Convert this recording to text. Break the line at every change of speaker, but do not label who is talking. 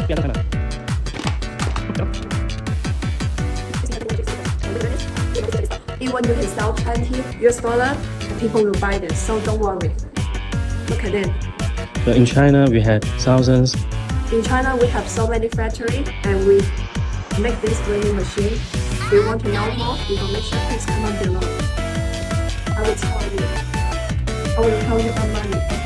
变得看了。
Even you can sell $20, people will buy this, so don't worry. Look at it.
So in China, we have thousands.
In China, we have so many factories and we make this vending machine. If you want to know more information, please comment below. I will tell you. I will tell you about money.